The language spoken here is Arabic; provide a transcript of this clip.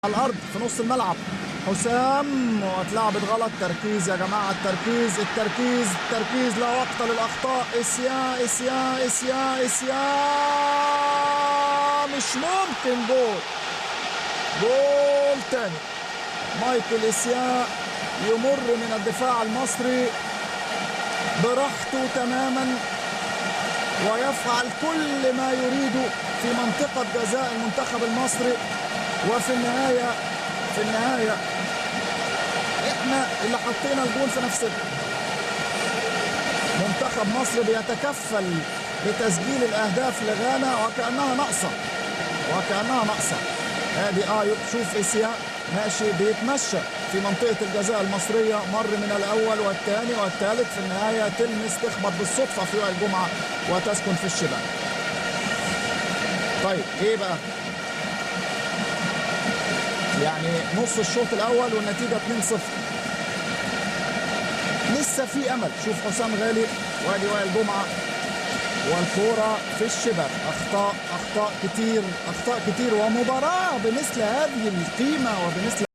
على الارض في نص الملعب. حسام واتلعبت غلط. تركيز يا جماعه، التركيز التركيز التركيز، لا وقت للاخطاء. اسيا اسيا اسيا اسيا، مش ممكن. جول تاني. مايكل اسيا يمر من الدفاع المصري براحته تماما ويفعل كل ما يريده في منطقه جزاء المنتخب المصري. وفي النهاية احنا اللي حطينا الجول في نفسنا. منتخب مصر بيتكفل بتسجيل الاهداف لغانا وكأنها ناقصة. ادي شوف اسيا ماشي بيتمشى في منطقة الجزاء المصرية، مر من الاول والثاني والثالث، في النهاية تلمس تخبط بالصدفة في وائل جمعة وتسكن في الشباك. طيب ايه بقى؟ يعني نص الشوط الاول والنتيجه 2-0. لسه في امل. شوف حسام غالي وادي وائل جمعه والكوره في الشباك. اخطاء كتير ومباراه بمثل هذه القيمه وبمثل